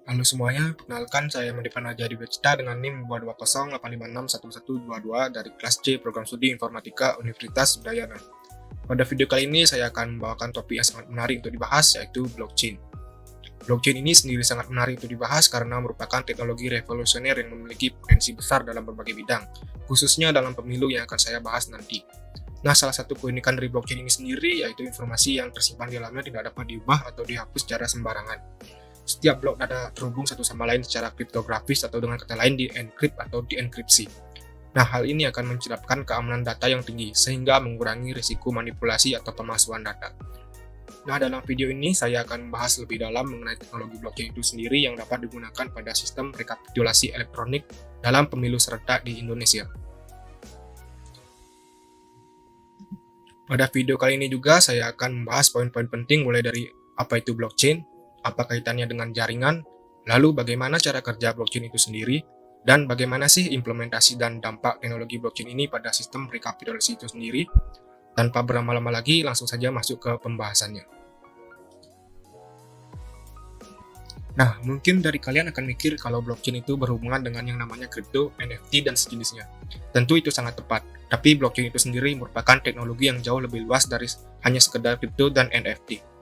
Halo semuanya, perkenalkan saya Madipan Aja Dibecita dengan NIM 22085611122 dari kelas C Program Studi Informatika Universitas Udayana. Pada video kali ini saya akan membawakan topik yang sangat menarik untuk dibahas, yaitu blockchain. Blockchain ini sendiri sangat menarik untuk dibahas karena merupakan teknologi revolusioner yang memiliki potensi besar dalam berbagai bidang, khususnya dalam pemilu yang akan saya bahas nanti. Nah, salah satu keunikan dari blockchain ini sendiri yaitu informasi yang tersimpan di dalamnya tidak dapat diubah atau dihapus secara sembarangan. Setiap blok data terhubung satu sama lain secara kriptografis atau dengan kata lain di-encrypt atau dienkripsi. Nah, hal ini akan menciptakan keamanan data yang tinggi sehingga mengurangi risiko manipulasi atau pemalsuan data. Nah, dalam video ini saya akan membahas lebih dalam mengenai teknologi blockchain itu sendiri yang dapat digunakan pada sistem rekapitulasi elektronik dalam pemilu serentak di Indonesia. Pada video kali ini juga saya akan membahas poin-poin penting mulai dari apa itu blockchain, apa kaitannya dengan jaringan, lalu bagaimana cara kerja blockchain itu sendiri, dan bagaimana sih implementasi dan dampak teknologi blockchain ini pada sistem rekapitulasi itu sendiri. Tanpa berlama-lama lagi, langsung saja masuk ke pembahasannya. Nah, mungkin dari kalian akan mikir kalau blockchain itu berhubungan dengan yang namanya kripto, NFT, dan sejenisnya. Tentu itu sangat tepat, tapi blockchain itu sendiri merupakan teknologi yang jauh lebih luas dari hanya sekedar kripto dan NFT.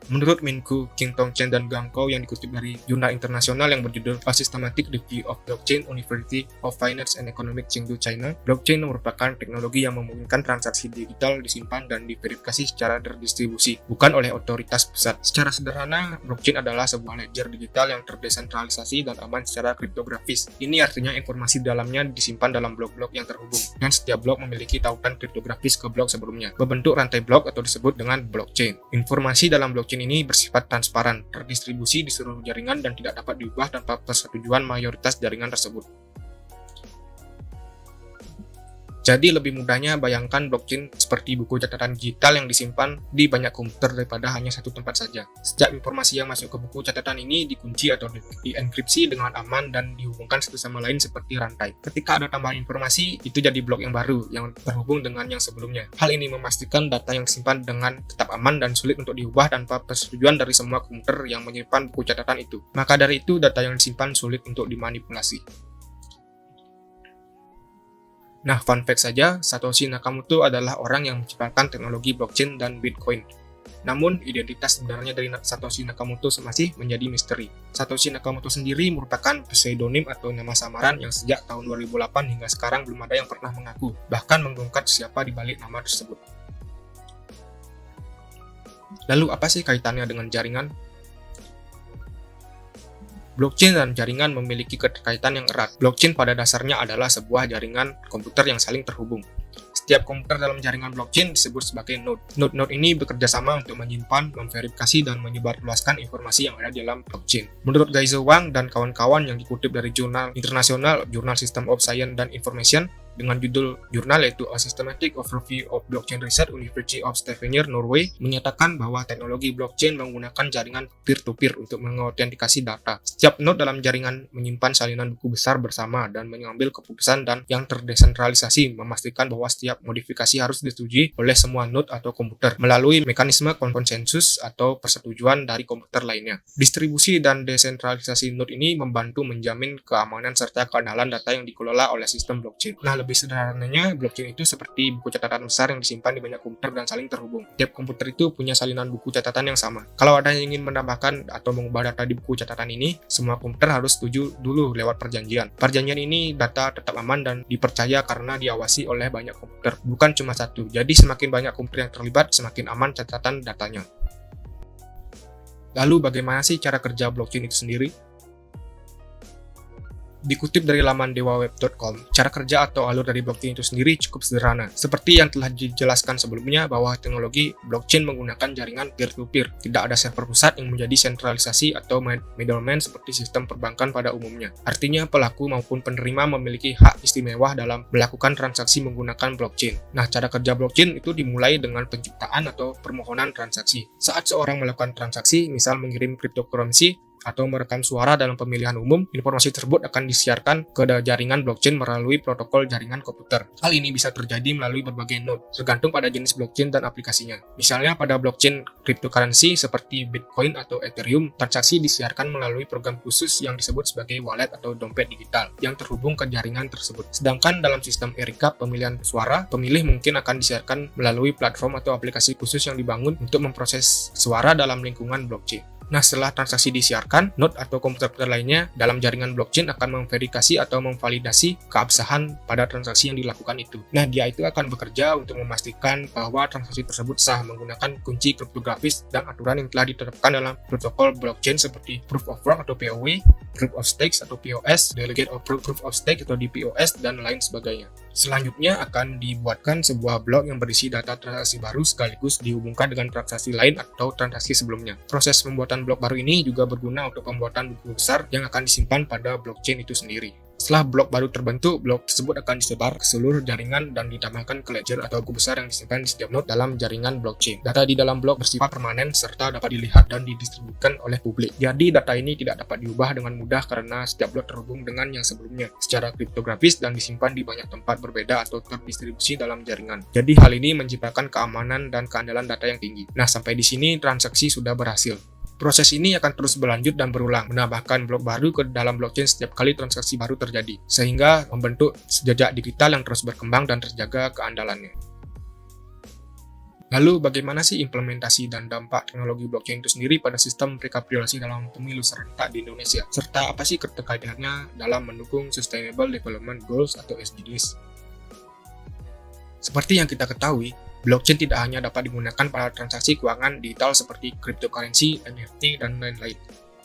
Menurut Minku, King Tong Chen dan Gang Kou yang dikutip dari jurnal internasional yang berjudul A Systematic Review of Blockchain, University of Finance and Economics Chengdu, China, blockchain merupakan teknologi yang memungkinkan transaksi digital disimpan dan diverifikasi secara terdistribusi, bukan oleh otoritas pusat. Secara sederhana, blockchain adalah sebuah ledger digital yang terdesentralisasi dan aman secara kriptografis. Ini artinya informasi dalamnya disimpan dalam blok-blok yang terhubung, dan setiap blok memiliki tautan kriptografis ke blok sebelumnya, membentuk rantai blok atau disebut dengan blockchain. Informasi dalam blockchain ini bersifat transparan, terdistribusi di seluruh jaringan dan tidak dapat diubah tanpa persetujuan mayoritas jaringan tersebut. Jadi lebih mudahnya bayangkan blockchain seperti buku catatan digital yang disimpan di banyak komputer daripada hanya satu tempat saja. Setiap informasi yang masuk ke buku catatan ini dikunci atau dienkripsi dengan aman dan dihubungkan satu sama lain seperti rantai. Ketika ada tambahan informasi, itu jadi blok yang baru yang terhubung dengan yang sebelumnya. Hal ini memastikan data yang disimpan dengan tetap aman dan sulit untuk diubah tanpa persetujuan dari semua komputer yang menyimpan buku catatan itu. Maka dari itu, data yang disimpan sulit untuk dimanipulasi. Nah, fun fact saja, Satoshi Nakamoto adalah orang yang menciptakan teknologi blockchain dan Bitcoin. Namun, identitas sebenarnya dari Satoshi Nakamoto masih menjadi misteri. Satoshi Nakamoto sendiri merupakan pseudonim atau nama samaran yang sejak tahun 2008 hingga sekarang belum ada yang pernah mengaku, bahkan mengungkap siapa di balik nama tersebut. Lalu, apa sih kaitannya dengan jaringan? Blockchain dan jaringan memiliki keterkaitan yang erat. Blockchain pada dasarnya adalah sebuah jaringan komputer yang saling terhubung. Setiap komputer dalam jaringan blockchain disebut sebagai node. Node-node ini bekerja sama untuk menyimpan, memverifikasi, dan menyebarluaskan informasi yang ada di dalam blockchain. Menurut Gaizo Wang dan kawan-kawan yang dikutip dari jurnal internasional, Journal System of Science and Information, dengan judul jurnal yaitu A Systematic Overview of Blockchain Research, University of Stavanger, Norway, menyatakan bahwa teknologi blockchain menggunakan jaringan peer-to-peer untuk mengautentikasi data. Setiap node dalam jaringan menyimpan salinan buku besar bersama dan mengambil keputusan dan yang terdesentralisasi, memastikan bahwa setiap modifikasi harus disetujui oleh semua node atau komputer melalui mekanisme konsensus atau persetujuan dari komputer lainnya. Distribusi dan desentralisasi node ini membantu menjamin keamanan serta keandalan data yang dikelola oleh sistem blockchain. Nah, lebih sederhananya, blockchain itu seperti buku catatan besar yang disimpan di banyak komputer dan saling terhubung. Tiap komputer itu punya salinan buku catatan yang sama. Kalau ada yang ingin menambahkan atau mengubah data di buku catatan ini, semua komputer harus setuju dulu lewat perjanjian. Perjanjian ini data tetap aman dan dipercaya karena diawasi oleh banyak komputer, bukan cuma satu. Jadi semakin banyak komputer yang terlibat, semakin aman catatan datanya. Lalu bagaimana sih cara kerja blockchain itu sendiri? Dikutip dari laman dewaweb.com, cara kerja atau alur dari blockchain itu sendiri cukup sederhana. Seperti yang telah dijelaskan sebelumnya bahwa teknologi blockchain menggunakan jaringan peer-to-peer. Tidak ada server pusat yang menjadi sentralisasi atau middleman seperti sistem perbankan pada umumnya. Artinya pelaku maupun penerima memiliki hak istimewa dalam melakukan transaksi menggunakan blockchain. Nah, cara kerja blockchain itu dimulai dengan penciptaan atau permohonan transaksi. Saat seorang melakukan transaksi, misal mengirim cryptocurrency, atau merekam suara dalam pemilihan umum, informasi tersebut akan disiarkan ke jaringan blockchain melalui protokol jaringan komputer. Hal ini bisa terjadi melalui berbagai node, tergantung pada jenis blockchain dan aplikasinya. Misalnya pada blockchain cryptocurrency seperti Bitcoin atau Ethereum, transaksi disiarkan melalui program khusus yang disebut sebagai wallet atau dompet digital yang terhubung ke jaringan tersebut. Sedangkan dalam sistem e-recap pemilihan suara, pemilih mungkin akan disiarkan melalui platform atau aplikasi khusus yang dibangun untuk memproses suara dalam lingkungan blockchain. Nah, setelah transaksi disiarkan, node atau komputer lainnya dalam jaringan blockchain akan memverifikasi atau memvalidasi keabsahan pada transaksi yang dilakukan itu. Nah, dia itu akan bekerja untuk memastikan bahwa transaksi tersebut sah menggunakan kunci kriptografis dan aturan yang telah diterapkan dalam protokol blockchain seperti Proof of Work atau POW, Proof of Stake atau POS, Delegate of Proof of Stake atau DPoS, dan lain sebagainya. Selanjutnya akan dibuatkan sebuah blok yang berisi data transaksi baru sekaligus dihubungkan dengan transaksi lain atau transaksi sebelumnya. Proses pembuatan blok baru ini juga berguna untuk pembuatan buku besar yang akan disimpan pada blockchain itu sendiri. Setelah blok baru terbentuk, blok tersebut akan disebar ke seluruh jaringan dan ditambahkan ke ledger atau buku besar yang disimpan di setiap node dalam jaringan blockchain. Data di dalam blok bersifat permanen serta dapat dilihat dan didistribusikan oleh publik. Jadi data ini tidak dapat diubah dengan mudah karena setiap blok terhubung dengan yang sebelumnya secara kriptografis dan disimpan di banyak tempat berbeda atau terdistribusi dalam jaringan. Jadi hal ini menciptakan keamanan dan keandalan data yang tinggi. Nah, sampai di sini transaksi sudah berhasil. Proses ini akan terus berlanjut dan berulang, menambahkan blok baru ke dalam blockchain setiap kali transaksi baru terjadi, sehingga membentuk jejak digital yang terus berkembang dan terjaga keandalannya. Lalu bagaimana sih implementasi dan dampak teknologi blockchain itu sendiri pada sistem rekapitulasi dalam pemilu serentak di Indonesia? Serta apa sih keterkaitannya dalam mendukung Sustainable Development Goals atau SDGs? Seperti yang kita ketahui, blockchain tidak hanya dapat digunakan pada transaksi keuangan digital seperti cryptocurrency, NFT, dan lain-lain,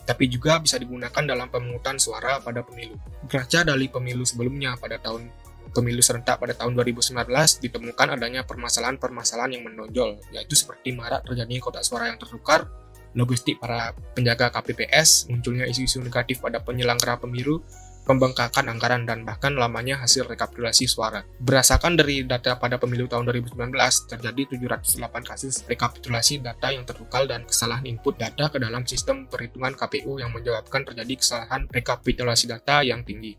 tapi juga bisa digunakan dalam pemungutan suara pada pemilu. Berkaca dari pemilu sebelumnya pada tahun pemilu serentak pada tahun 2019, ditemukan adanya permasalahan-permasalahan yang menonjol, yaitu seperti marak terjadinya kotak suara yang tertukar, logistik para penjaga KPPS, munculnya isu-isu negatif pada penyelenggara pemilu, pembengkakan anggaran, dan bahkan lamanya hasil rekapitulasi suara. Berdasarkan dari data pada pemilu tahun 2019, terjadi 708 kasus rekapitulasi data yang tertukar dan kesalahan input data ke dalam sistem perhitungan KPU yang menyebabkan terjadi kesalahan rekapitulasi data yang tinggi.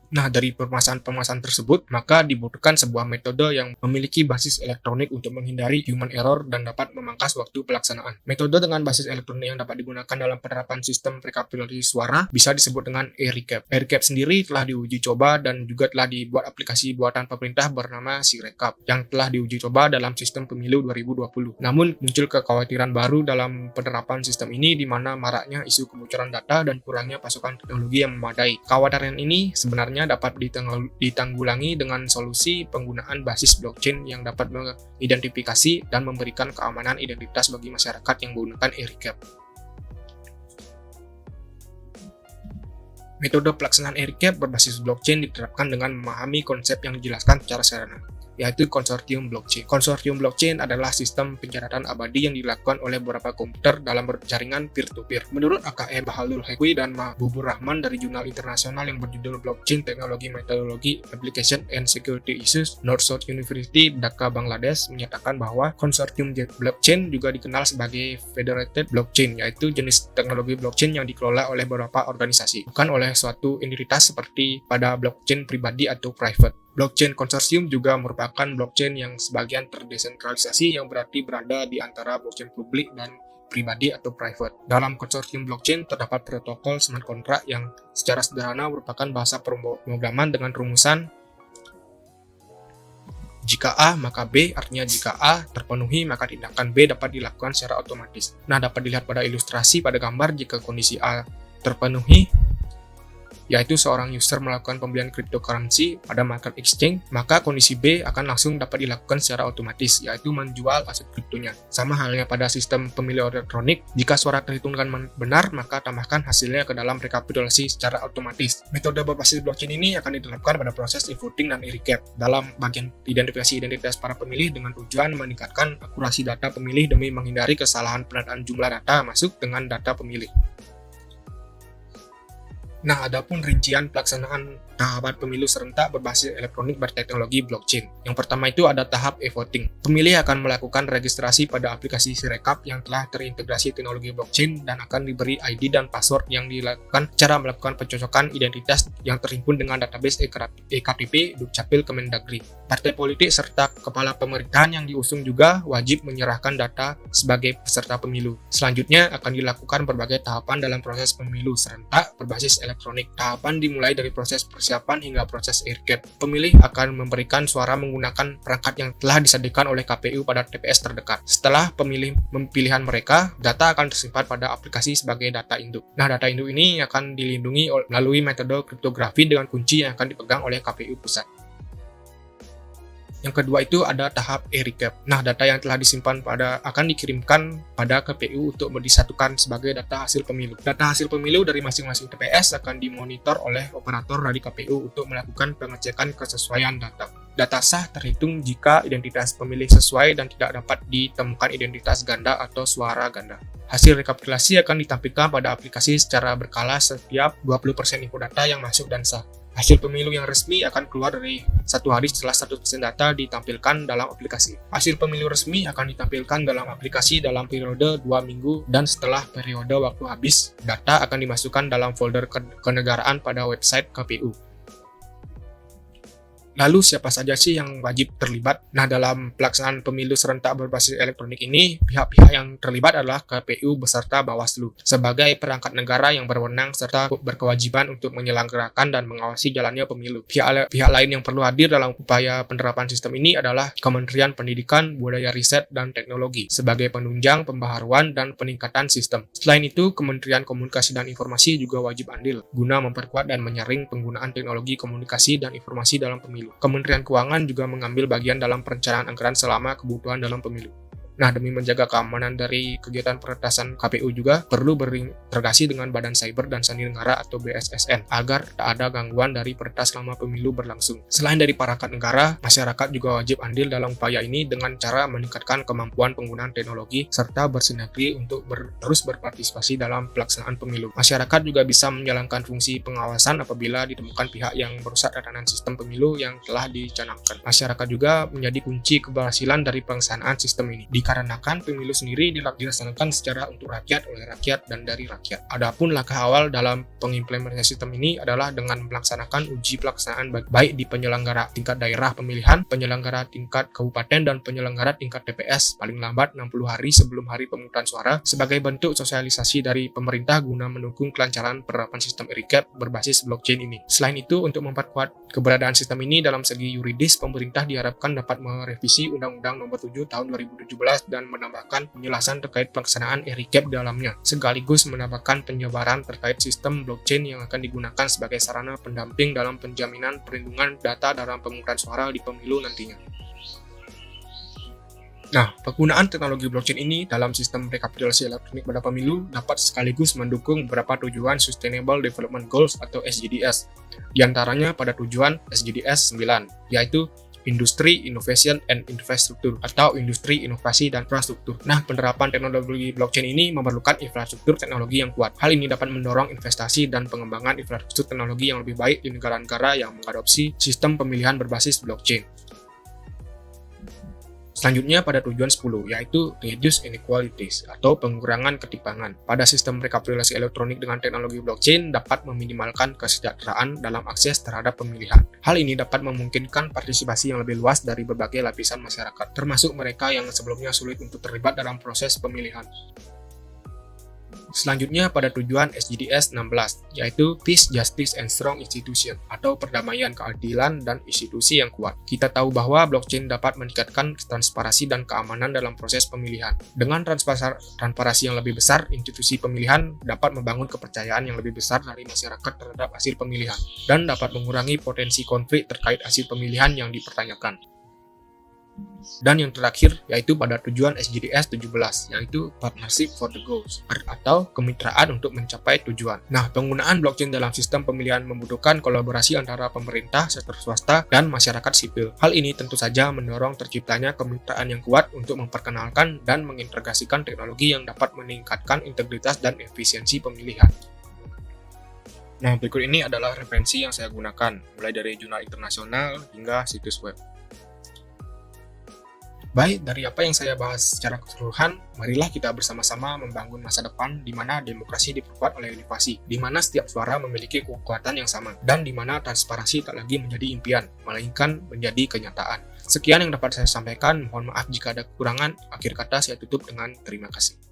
Nah, dari permasalahan-permasalahan tersebut, maka dibutuhkan sebuah metode yang memiliki basis elektronik untuk menghindari human error dan dapat memangkas waktu pelaksanaan. Metode dengan basis elektronik yang dapat digunakan dalam penerapan sistem rekapitulasi suara bisa disebut dengan e-recap. E-recap sendiri telah diuji coba dan juga telah dibuat aplikasi buatan pemerintah bernama Sirekap yang telah diuji coba dalam sistem pemilu 2020. Namun, muncul kekhawatiran baru dalam penerapan sistem ini di mana maraknya isu kebocoran data dan kurangnya pasokan teknologi yang memadai. Kekhawatiran ini sebenarnya dapat ditanggulangi dengan solusi penggunaan basis blockchain yang dapat mengidentifikasi dan memberikan keamanan identitas bagi masyarakat yang menggunakan e-recap. Metode pelaksanaan e-recap berbasis blockchain diterapkan dengan memahami konsep yang dijelaskan secara sederhana, yaitu konsorsium blockchain. Konsorsium blockchain adalah sistem pencatatan abadi yang dilakukan oleh beberapa komputer dalam jaringan peer-to-peer. Menurut AKM Bahlul Hekwi dan Mahbubur Rahman dari jurnal internasional yang berjudul Blockchain Technology Methodology Application and Security Issues, Northsouth University, Dhaka, Bangladesh, menyatakan bahwa konsorsium blockchain juga dikenal sebagai federated blockchain, yaitu jenis teknologi blockchain yang dikelola oleh beberapa organisasi, bukan oleh suatu entitas seperti pada blockchain pribadi atau private. Blockchain konsorsium juga merupakan blockchain yang sebagian terdesentralisasi yang berarti berada di antara blockchain publik dan pribadi atau private. Dalam konsorsium blockchain terdapat protokol smart contract yang secara sederhana merupakan bahasa pemrograman dengan rumusan jika A maka B, artinya jika A terpenuhi maka tindakan B dapat dilakukan secara otomatis. Nah, dapat dilihat pada ilustrasi pada gambar jika kondisi A terpenuhi, yaitu seorang user melakukan pembelian cryptocurrency pada market exchange, maka kondisi B akan langsung dapat dilakukan secara otomatis, yaitu menjual aset kriptonya. Sama halnya pada sistem pemilu elektronik, jika suara terhitungkan benar, maka tambahkan hasilnya ke dalam rekapitulasi secara otomatis. Metode berbasis blockchain ini akan diterapkan pada proses e-voting dan e-recap dalam bagian identifikasi identitas para pemilih dengan tujuan meningkatkan akurasi data pemilih demi menghindari kesalahan penataan jumlah data masuk dengan data pemilih. Nah, adapun rincian pelaksanaan tahapan pemilu serentak berbasis elektronik berteknologi blockchain. Yang pertama itu ada tahap e-voting. Pemilih akan melakukan registrasi pada aplikasi Sirekap yang telah terintegrasi teknologi blockchain dan akan diberi ID dan password yang dilakukan cara melakukan pencocokan identitas yang terhimpun dengan database eKTP Dukcapil Kemendagri. Partai politik serta kepala pemerintahan yang diusung juga wajib menyerahkan data sebagai peserta pemilu. Selanjutnya akan dilakukan berbagai tahapan dalam proses pemilu serentak berbasis elektronik. Tahapan dimulai dari proses persiapan hingga proses e-recap. Pemilih akan memberikan suara menggunakan perangkat yang telah disediakan oleh KPU pada TPS terdekat. Setelah pilihan mereka, data akan tersimpan pada aplikasi sebagai data induk. Nah, data induk ini akan dilindungi melalui metode kriptografi dengan kunci yang akan dipegang oleh KPU pusat. Yang kedua itu ada tahap e-recap. Nah, data yang telah disimpan akan dikirimkan pada KPU untuk disatukan sebagai data hasil pemilu. Data hasil pemilu dari masing-masing TPS akan dimonitor oleh operator dari KPU untuk melakukan pengecekan kesesuaian data. Data sah terhitung jika identitas pemilih sesuai dan tidak dapat ditemukan identitas ganda atau suara ganda. Hasil rekapitulasi akan ditampilkan pada aplikasi secara berkala setiap 20% input data yang masuk dan sah. Hasil pemilu yang resmi akan keluar dari 1 hari setelah 100% data ditampilkan dalam aplikasi. Hasil pemilu resmi akan ditampilkan dalam aplikasi dalam periode 2 minggu dan setelah periode waktu habis, data akan dimasukkan dalam folder kenegaraan pada website KPU. Lalu siapa saja sih yang wajib terlibat? Nah, dalam pelaksanaan pemilu serentak berbasis elektronik ini, pihak-pihak yang terlibat adalah KPU beserta Bawaslu sebagai perangkat negara yang berwenang serta berkewajiban untuk menyelenggarakan dan mengawasi jalannya pemilu. Pihak lain yang perlu hadir dalam upaya penerapan sistem ini adalah Kementerian Pendidikan, Budaya Riset, dan Teknologi sebagai penunjang, pembaharuan, dan peningkatan sistem. Selain itu, Kementerian Komunikasi dan Informasi juga wajib andil guna memperkuat dan menyaring penggunaan teknologi komunikasi dan informasi dalam pemilu. Kementerian Keuangan juga mengambil bagian dalam perencanaan anggaran selama kebutuhan dalam pemilu. Nah, demi menjaga keamanan dari kegiatan peretasan KPU juga perlu berintegrasi dengan Badan Cyber dan Sandi Negara atau BSSN agar tak ada gangguan dari peretas selama pemilu berlangsung. Selain dari perangkat negara, masyarakat juga wajib andil dalam upaya ini dengan cara meningkatkan kemampuan penggunaan teknologi serta bersinergi untuk terus berpartisipasi dalam pelaksanaan pemilu. Masyarakat juga bisa menjalankan fungsi pengawasan apabila ditemukan pihak yang merusak tatanan sistem pemilu yang telah dicanangkan. Masyarakat juga menjadi kunci keberhasilan dari pelaksanaan sistem ini. Dikarenakan pemilu sendiri dilaksanakan secara untuk rakyat, oleh rakyat, dan dari rakyat. Adapun langkah awal dalam pengimplementasian sistem ini adalah dengan melaksanakan uji pelaksanaan baik di penyelenggara tingkat daerah pemilihan, penyelenggara tingkat kabupaten, dan penyelenggara tingkat TPS paling lambat 60 hari sebelum hari pemungutan suara sebagai bentuk sosialisasi dari pemerintah guna mendukung kelancaran penerapan sistem e-recap berbasis blockchain ini. Selain itu, untuk memperkuat keberadaan sistem ini dalam segi yuridis, pemerintah diharapkan dapat merevisi Undang-Undang Nomor 7 Tahun 2017 dan menambahkan penjelasan terkait pelaksanaan e-recap di dalamnya, sekaligus menambahkan penyebaran terkait sistem blockchain yang akan digunakan sebagai sarana pendamping dalam penjaminan perlindungan data dalam pemungutan suara di pemilu nantinya. Nah, penggunaan teknologi blockchain ini dalam sistem rekapitulasi elektronik pada pemilu dapat sekaligus mendukung beberapa tujuan Sustainable Development Goals atau SDGs, di antaranya pada tujuan SDGs 9, yaitu Industri, Innovation, and Infrastructure atau industri, inovasi, dan infrastruktur. Nah, penerapan teknologi blockchain ini memerlukan infrastruktur teknologi yang kuat. Hal ini dapat mendorong investasi dan pengembangan infrastruktur teknologi yang lebih baik di negara-negara yang mengadopsi sistem pemilihan berbasis blockchain. Selanjutnya pada tujuan 10, yaitu Reduce Inequalities atau pengurangan ketimpangan. Pada sistem rekapitulasi elektronik dengan teknologi blockchain dapat meminimalkan kesejahteraan dalam akses terhadap pemilihan. Hal ini dapat memungkinkan partisipasi yang lebih luas dari berbagai lapisan masyarakat, termasuk mereka yang sebelumnya sulit untuk terlibat dalam proses pemilihan. Selanjutnya pada tujuan SDGs 16, yaitu Peace, Justice, and Strong Institution atau perdamaian, keadilan, dan institusi yang kuat. Kita tahu bahwa blockchain dapat meningkatkan transparansi dan keamanan dalam proses pemilihan. Dengan transparansi yang lebih besar, institusi pemilihan dapat membangun kepercayaan yang lebih besar dari masyarakat terhadap hasil pemilihan dan dapat mengurangi potensi konflik terkait hasil pemilihan yang dipertanyakan. Dan yang terakhir yaitu pada tujuan SDGs 17, yaitu Partnership for the Goals atau kemitraan untuk mencapai tujuan. Nah, penggunaan blockchain dalam sistem pemilihan membutuhkan kolaborasi antara pemerintah, sektor swasta, dan masyarakat sipil. Hal ini tentu saja mendorong terciptanya kemitraan yang kuat untuk memperkenalkan dan mengintegrasikan teknologi yang dapat meningkatkan integritas dan efisiensi pemilihan. Nah, berikut ini adalah referensi yang saya gunakan, mulai dari jurnal internasional hingga situs web. Baik, dari apa yang saya bahas secara keseluruhan, marilah kita bersama-sama membangun masa depan di mana demokrasi diperkuat oleh inovasi, di mana setiap suara memiliki kekuatan yang sama, dan di mana transparansi tak lagi menjadi impian, melainkan menjadi kenyataan. Sekian yang dapat saya sampaikan, mohon maaf jika ada kekurangan. Akhir kata saya tutup dengan terima kasih.